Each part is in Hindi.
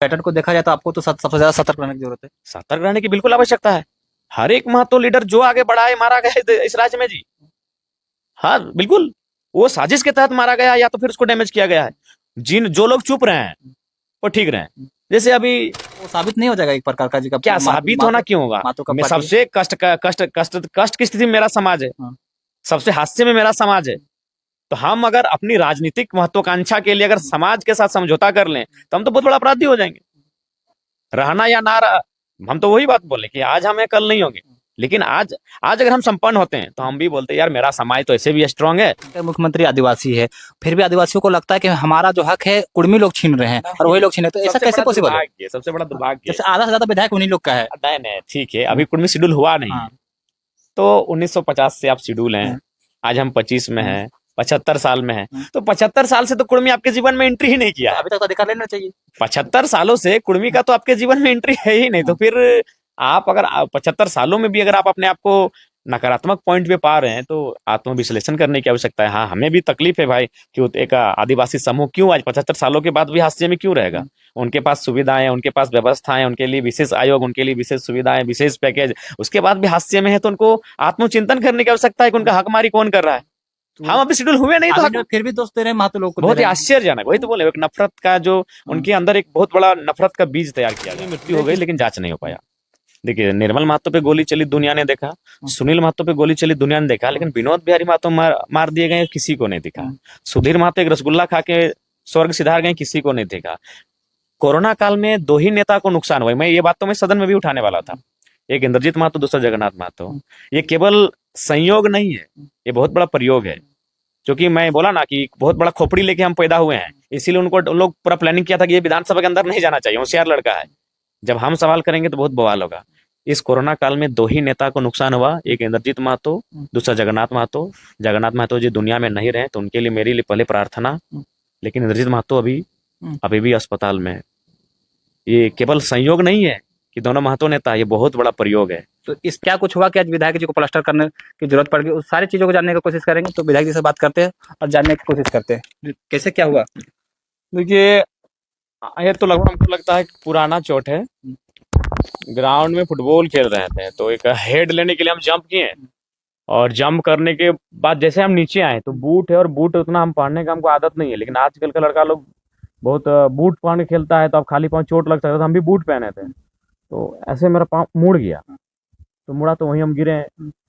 पैटर्न को देखा जाए तो आपको तो सबसे ज्यादा सतर्क रहने की जरूरत है। सतर्क रहने की बिल्कुल आवश्यकता है। हर एक महतो लीडर जो आगे बढ़ा है मारा गया है इस राज्य में जी। हाँ बिल्कुल, वो साजिश के तहत मारा गया या तो फिर उसको डैमेज किया गया है। जिन जो लोग चुप रहे हैं वो ठीक रहे हैं। जैसे अभी वो साबित नहीं हो जाएगा एक प्रकार का जी का क्या साबित होना क्यों होगा? मैं सबसे कष्ट की स्थिति में मेरा समाज है, सबसे हास्य में मेरा समाज है। तो हम अगर अपनी राजनीतिक महत्वाकांक्षा के लिए अगर समाज के साथ समझौता कर लें तो हम तो बहुत बड़ा अपराधी हो जाएंगे। रहना या ना रहा, हम तो वही बात बोले कि आज हम हैं कल नहीं होंगे, लेकिन आज अगर हम संपन्न होते हैं तो हम भी बोलते हैं यार मेरा समाज तो ऐसे भी स्ट्रांग है। मुख्यमंत्री आदिवासी है, फिर भी आदिवासियों को लगता है कि हमारा जो हक है कुर्मी लोग छीन रहे हैं और वही लोग छीने, तो ऐसा कैसे पॉसिबल है? सबसे बड़ा दुर्भाग्य, जैसे आधा से ज्यादा विधायक उन्हीं लोग का है। नहीं ठीक है, अभी कुर्मी शेड्यूल हुआ नहीं है तो 1950 से आप शेड्यूल हैं, आज हम 25 में हैं, 75 साल में है, तो 75 साल से तो कुर्मी आपके जीवन में एंट्री ही नहीं किया। अभी तक तो अधिकार लेना चाहिए। 75 सालों से कुर्मी का तो आपके जीवन में एंट्री है ही नहीं, तो फिर आप अगर 75 सालों में भी अगर आप अपने आप को नकारात्मक पॉइंट पे पा रहे हैं तो आत्मविश्लेषण करने की आवश्यकता है। हाँ, हमें भी तकलीफ है भाई कि एक आदिवासी समूह क्यों आज 75 सालों के बाद भी हाशिए में क्यों रहेगा? उनके पास सुविधाएं, उनके पास व्यवस्थाएं, उनके लिए विशेष आयोग, उनके लिए विशेष सुविधाएं, विशेष पैकेज, उसके बाद भी हाशिए में है तो उनको आत्मचिंतन करने की आवश्यकता है कि उनका हकमारी कौन कर रहा है। हम अभी शेड्यूल हुए नहीं तो फिर भी दोस्त दे रहे हैं महतो लोग को। बहुत ही आश्चर्यजनक, वही तो बोले, एक नफरत का जो उनके अंदर एक बहुत बड़ा नफरत का बीज तैयार किया गया। मृत्यु हो गई लेकिन जांच नहीं हो पाया। देखिए, निर्मल महतो पे गोली चली दुनिया ने देखा, सुनील महतो पे गोली चली दुनिया ने देखा, लेकिन विनोद बिहारी महतो मार दिए गए किसी को नहीं दिखा। सुधीर महतो एक रसगुल्ला खा के स्वर्ग सिधार गए, किसी को नहीं देखा। कोरोना काल में दो ही नेता को नुकसान हुआ, मैं ये बात तो मैं सदन में भी उठाने वाला था, एक इंद्रजीत महतो, दूसरा जगन्नाथ महतो। ये केवल संयोग नहीं है, ये बहुत बड़ा प्रयोग है। क्योंकि मैं बोला ना कि बहुत बड़ा खोपड़ी लेके हम पैदा हुए हैं, इसीलिए उन लोग पूरा प्लानिंग किया था कि ये विधानसभा के अंदर नहीं जाना चाहिए, होशियार लड़का है, जब हम सवाल करेंगे तो बहुत बवाल होगा। इस कोरोना काल में दो ही नेता को नुकसान हुआ, एक इंद्रजीत महतो, दूसरा जगन्नाथ महतो। जगन्नाथ महतो जी दुनिया में नहीं रहे तो उनके लिए मेरे लिए पहले प्रार्थना, लेकिन इंद्रजीत महतो अभी भी अस्पताल में है। ये केवल संयोग नहीं है कि दोनों महतो नेता, ये बहुत बड़ा प्रयोग है। तो इस क्या कुछ हुआ कि आज विधायक जी को प्लास्टर करने की जरूरत पड़ गई? उस सारी चीजों को जानने की कोशिश करेंगे, तो विधायक जी से बात करते हैं और जानने की कोशिश करते हैं कैसे क्या हुआ। देखिए, ये तो लगभग हमको लगता है पुराना चोट है। ग्राउंड में फुटबॉल खेल रहे थे तो एक हेड लेने के लिए हम जंप किए, और जंप करने के बाद जैसे हम नीचे आए तो बूट है, और बूट उतना हम पहनने का हमको आदत नहीं है, लेकिन आजकल का लड़का लोग बहुत बूट पहन के खेलता है, तो अब खाली पाँव चोट लग सकता है, तो हम भी बूट पहने थे। तो ऐसे मेरा पाँव मुड़ गया, तो मुड़ा तो वहीं हम गिरे,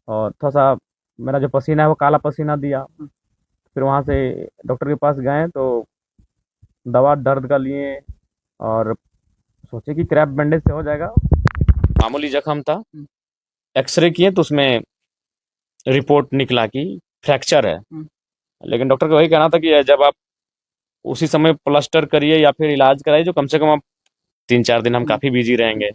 और थोड़ा सा मेरा जो पसीना है वो काला पसीना दिया। फिर वहाँ से डॉक्टर के पास गए तो दवा दर्द का लिए, और सोचे कि क्रैप बैंडेज से हो जाएगा, मामूली जख्म था। एक्सरे किए तो उसमें रिपोर्ट निकला कि फ्रैक्चर है, लेकिन डॉक्टर का वही कहना था कि जब आप उसी समय प्लास्टर करिए या फिर इलाज कराइए, जो कम से कम आप 3-4 दिन हम काफी बिजी रहेंगे।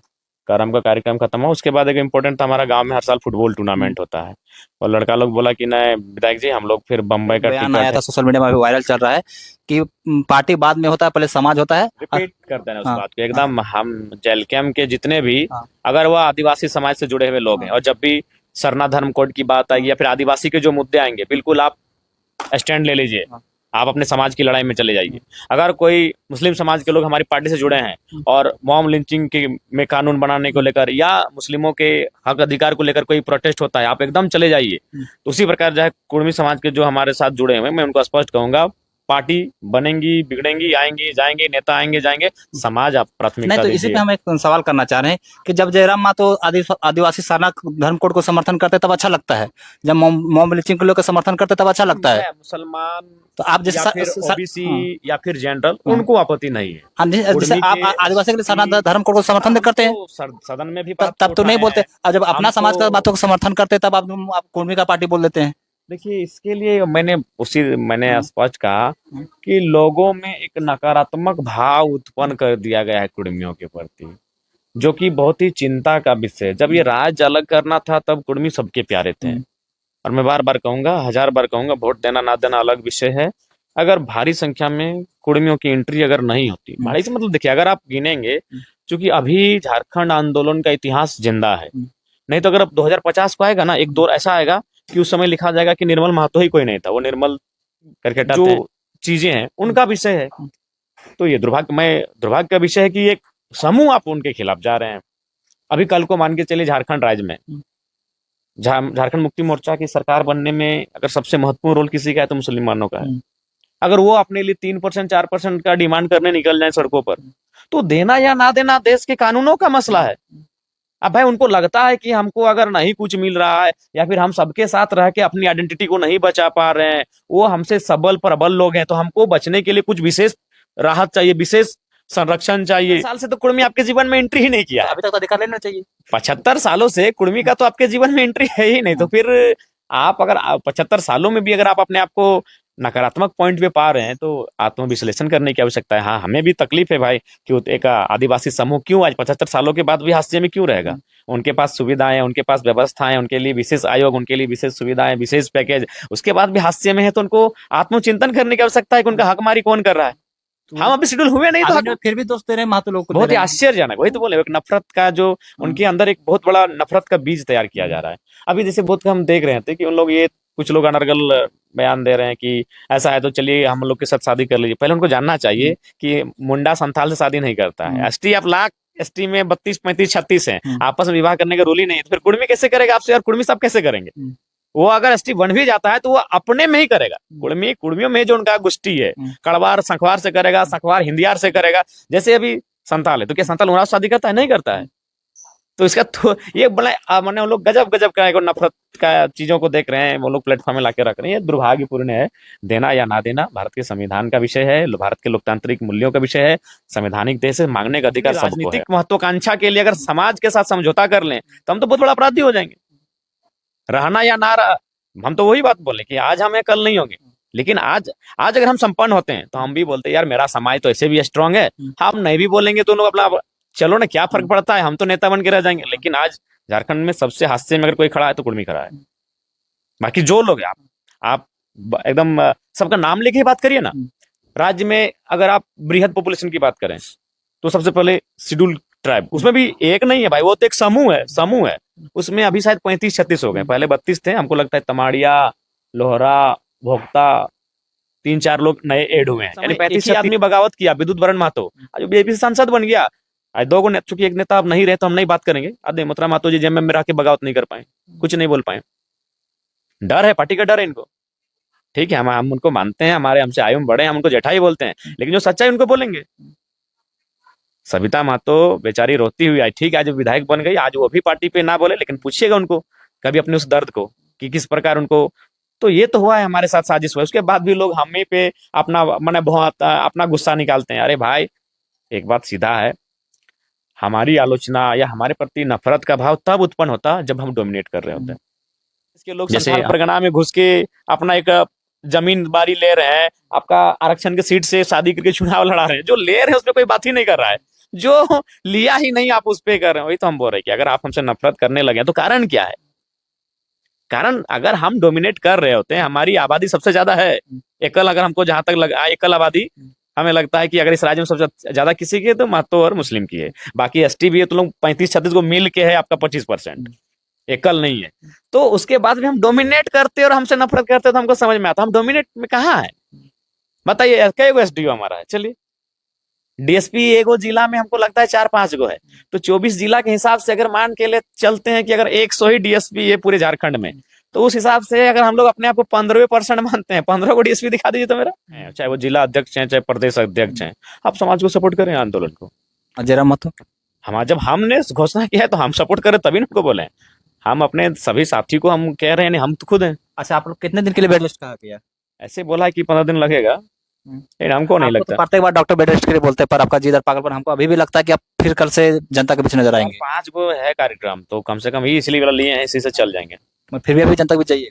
करम का कार्यक्रम खत्म हुआ, उसके बाद एक इम्पोर्टेंट था, हमारा गांव में हर साल फुटबॉल टूर्नामेंट होता है, और लड़का लोग बोला कि नहीं विधायक जी, हम लोग फिर बम्बई का बयान आया था, सोशल मीडिया में भी वायरल चल रहा है कि पार्टी बाद में होता है, पहले समाज होता है। रिपीट करते हैं उस बात को एकदम। हम जेल कैंप के जितने भी अगर वह आदिवासी समाज से जुड़े हुए लोग हैं, और जब भी सरना धर्म कोड की बात आएगी या फिर आदिवासी के जो मुद्दे आएंगे, बिल्कुल आप स्टैंड ले लीजिए, आप अपने समाज की लड़ाई में चले जाइए। अगर कोई मुस्लिम समाज के लोग हमारी पार्टी से जुड़े हैं और मॉब लिंचिंग के में कानून बनाने को लेकर या मुस्लिमों के हक अधिकार को लेकर कोई प्रोटेस्ट होता है, आप एकदम चले जाइए। तो उसी प्रकार जो है कुर्मी समाज के जो हमारे साथ जुड़े हुए हैं, मैं उनको स्पष्ट कहूंगा, पार्टी बनेंगी, बिगड़ेंगी, आएंगी जाएंगे, नेता आएंगे जाएंगे, समाज आप प्राथमिकता नहीं। तो इसी पे हम एक सवाल करना चाह रहे हैं कि जब जयराम महतो आदिवासी सरना धर्म कोड को समर्थन करते तब अच्छा लगता है, जब मॉब लिंचिंग को लेकर समर्थन करते तब अच्छा लगता है। मुसलमान तो आप जैसे ओबीसी या फिर जनरल, उनको आपत्ति नहीं है। जैसे आप आदिवासी के लिए सरना धर्म कोड को समर्थन करते हैं, सदन में भी तब तो नहीं बोलते, और जब अपना समाज का बातों को समर्थन करते तब आप कुर्मी का पार्टी बोल देते हैं। देखिए, इसके लिए मैंने स्पष्ट कहा कि लोगों में एक नकारात्मक भाव उत्पन्न कर दिया गया है कुर्मियों के प्रति, जो कि बहुत ही चिंता का विषय है। जब ये राज्य अलग करना था तब कुर्मी सबके प्यारे थे, और मैं बार बार कहूंगा, 1000 बार कहूंगा, वोट देना ना देना अलग विषय है। अगर भारी संख्या में कुर्मियों की एंट्री अगर नहीं होती, भारी से मतलब देखिए, अगर आप गिनेंगे, क्योंकि अभी झारखंड आंदोलन का इतिहास जिंदा है, नहीं तो अगर अब 2050 को आएगा ना, एक दौर ऐसा आएगा कि उस समय लिखा जाएगा कि निर्मल महतो ही कोई नहीं था, वो निर्मल करके जो चीजें हैं उनका विषय है। तो ये दुर्भाग्य का विषय है कि एक समूह आप उनके खिलाफ जा रहे हैं। अभी कल को मान के चलिए झारखंड राज्य में झारखंड मुक्ति मोर्चा की सरकार बनने में अगर सबसे महत्वपूर्ण रोल किसी का है तो मुसलमानों का है। अगर वो अपने लिए 3% 4% का डिमांड करने निकल जाए सड़कों पर, तो देना या ना देना देश के कानूनों का मसला है। अब भाई उनको लगता है कि हमको अगर नहीं कुछ मिल रहा है या फिर हम सबके साथ रह के अपनी आइडेंटिटी को नहीं बचा पा रहे हैं, वो हमसे सबल प्रबल लोग हैं, तो हमको बचने के लिए कुछ विशेष राहत चाहिए, विशेष संरक्षण चाहिए। साल से तो कुर्मी आपके जीवन में एंट्री ही नहीं किया, अभी तक तो अधिकार लेना चाहिए। 75 सालों से कुर्मी का तो आपके जीवन में एंट्री है ही नहीं। तो फिर आप अगर 75 सालों में भी अगर आप अपने आप को नकारात्मक पॉइंट पे पा रहे हैं तो आत्मविश्लेषण करने की आवश्यकता है। हाँ, हमें भी तकलीफ है भाई कि एक आदिवासी समूह क्यों आज 75 सालों के बाद भी हाशिए में क्यों रहेगा। उनके पास सुविधाएं, उनके पास व्यवस्थाएं, उनके लिए विशेष आयोग, उनके लिए विशेष सुविधाएं, विशेष पैकेज, उसके बाद भी हाशिए में है। तो उनको आत्मचिंतन करने की आवश्यकता है कि उनका हकमारी कौन कर रहा है। हम अभी शेड्यूल हुए नहीं तो फिर भी दोस्त दे रहे हैं महतो लोग को, बहुत ही आश्चर्यजनक। वही तो बोले, एक नफरत का जो उनके अंदर एक बहुत बड़ा नफरत का बीज तैयार किया जा रहा है। अभी जैसे बहुत हम देख रहे थे कि उन लोग ये कुछ लोग अनर्गल बयान दे रहे हैं कि ऐसा है तो चलिए हम लोग के साथ शादी कर लीजिए। पहले उनको जानना चाहिए कि मुंडा संथाल से शादी नहीं करता है। एसटी आप लाख एसटी में 32 35 36 है, आपस में विवाह करने का रूल ही नहीं है। तो फिर कुर्मी कैसे करेगा आपसे, और कुर्मी सब कैसे करेंगे। वो अगर एसटी बन भी जाता है तो वो अपने में ही करेगा। कुर्मियों में जो उनका गोष्ठी है, कड़वार संखवार से करेगा, संखवार हिंदियार से करेगा। जैसे अभी संताल है तो क्या संताल उराव शादी करता है? नहीं करता है। तो इसका तो ये बड़ा मैंने वो लोग गजब गजब का नफरत का चीजों को देख रहे हैं, वो लोग प्लेटफॉर्म में लाके रख रहे हैं। ये दुर्भाग्यपूर्ण है। देना या ना देना भारत के संविधान का विषय है, भारत के लोकतांत्रिक मूल्यों का विषय है। संवैधानिक देश है, मांगने का अधिकार सबको है। राजनीतिक महत्वाकांक्षा के लिए अगर समाज के साथ समझौता कर लें तो हम तो बहुत बड़ा अपराधी हो जाएंगे। रहना या ना रहा, हम तो वही बात बोले कि आज हम हैं कल नहीं होंगे। लेकिन आज अगर हम संपन्न होते हैं तो हम भी बोलते हैं यार मेरा समाज तो ऐसे भी स्ट्रांग है, हम नहीं भी बोलेंगे तो लोग अपना चलो ना, क्या फर्क पड़ता है, हम तो नेता बन के रह जाएंगे। लेकिन आज झारखंड में सबसे हाशिए में अगर कोई खड़ा है तो कुर्मी खड़ा है। बाकी जो लोग हैं आप एकदम सबका नाम लेके ही बात करिए ना। राज्य में अगर आप बृहद पॉपुलेशन की बात करें तो सबसे पहले शेड्यूल ट्राइब, उसमें भी एक नहीं है भाई, वो तो एक समूह है। उसमें अभी शायद 35-36 हो गए, पहले 32 थे। हमको लगता है तमाड़िया, लोहरा, भोक्ता, 3-4 लोग नए ऐड हुए हैं। यानी 35 आदमी बगावत किया। विद्युत वरण महतो जो बीजेपी सांसद बन गया। आज 2 चूंकि एक नेता अब नहीं रहे तो हम नहीं बात करेंगे। आधे मोतरा महतो जी जेएमएम में रह के बगावत नहीं कर पाए, कुछ नहीं बोल पाए। डर है, पार्टी का डर है इनको। ठीक है, हम उनको मानते हैं, हमारे हमसे आयु में बड़े हैं, हम उनको जेठाई बोलते हैं, लेकिन जो सच्चाई उनको बोलेंगे। सविता महतो बेचारी रोती हुई आई, ठीक है आज विधायक बन गई, आज वो भी पार्टी पे ना बोले, लेकिन पूछिएगा उनको कभी अपने उस दर्द को कि किस प्रकार उनको। तो ये तो हुआ है, हमारे साथ साजिश हुआ। उसके बाद भी लोग हमें पे अपना मैंने बहुत अपना गुस्सा निकालते हैं। अरे भाई एक बात सीधा है, हमारी आलोचना या हमारे प्रति नफरत का भाव तब उत्पन्न होता जब हम डोमिनेट कर रहे होते हैं। इसके लोग जैसे परगना में घुस के अपना एक जमीन बारी ले रहे हैं, आपका आरक्षण के सीट से शादी करके चुनाव लड़ा रहे हैं। जो ले रहे हैं उसमें कोई बात ही नहीं कर रहा है, जो लिया ही नहीं आप उस पे कर रहे हैं। वही तो हम बोल रहे हैं कि अगर आप हमसे नफरत करने लगे तो कारण क्या है। कारण अगर हम डोमिनेट कर रहे होते हैं, हमारी आबादी सबसे ज्यादा है। एकल अगर हमको जहां तक लगा एकल आबादी हमें लगता है कि अगर इस राज्य में सबसे ज्यादा किसी की है तो महतो और मुस्लिम की है। बाकी एसटी भी है तो लोग 35-36 को मिल के है आपका 25%, एकल नहीं है। तो उसके बाद भी हम डोमिनेट करते और हमसे नफरत करते तो हमको समझ में आता हम डोमिनेट में कहाँ है। बताइए कई गो एसडीओ हमारा है, चलिए डीएसपी एगो जिला में हमको लगता है 4-5 गो है। तो 24 जिला के हिसाब से अगर मान के लिए चलते हैं कि अगर 100 ही डीएसपी है पूरे झारखंड में, तो उस हिसाब से अगर हम लोग अपने आप को 15% मानते हैं, 15 को डीएसपी दिखा दीजिए तो मेरा, चाहे वो जिला अध्यक्ष हैं चाहे प्रदेश अध्यक्ष हैं, आप समाज को सपोर्ट करें आंदोलन को। जरा मत हमारा जब हमने घोषणा किया है तो हम सपोर्ट करें तभी उनको बोले। हम अपने सभी साथी को हम कह रहे हैं, हम तो खुद हैं। अच्छा, आप लोग कितने दिन के लिए बेड रेस्ट कहा किया? ऐसे बोला है कि 15 दिन लगेगा, लेकिन हमको नहीं लगता। तो प्रत्येक बार डॉक्टर बेड रेस्ट के लिए बोलते हैं, पर आपका जिधर पागलपन हमको अभी भी लगता है कि आप फिर कल से जनता के बीच नजर आएंगे। 5 गो है कार्यक्रम, तो कम से कम इसलिए वाला लिए हैं, इसी से चल जाएंगे। फिर भी अभी जनता भी चाहिए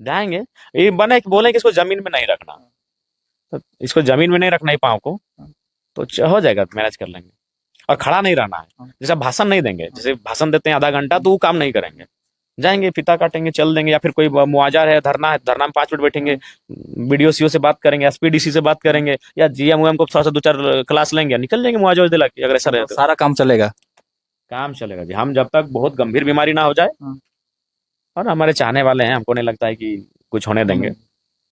जाएंगे। ये बने बोले कि इसको जमीन में नहीं रखना, तो इसको जमीन में नहीं रखना ही पाँव को, तो हो जाएगा, मैनेज कर लेंगे। और खड़ा नहीं रहना है, जैसे भाषण नहीं देंगे, जैसे भाषण देते हैं आधा घंटा तो वो काम नहीं करेंगे। जाएंगे फीता काटेंगे चल देंगे, या फिर कोई मुआवजा है, धरना में 5 मिनट बैठेंगे, बीडीओ सीओ से बात करेंगे, एसपीडीसी से बात करेंगे, या जीएम को थोड़ा सा 2-4 क्लास लेंगे, निकल जाएंगे मुआवजा दिला के। अगर ऐसा रहे तो सारा काम चलेगा। काम चलेगा जी। हम जब तक बहुत गंभीर बीमारी ना हो जाए, और हमारे चाहने वाले हैं, हमको नहीं लगता है कि कुछ होने देंगे।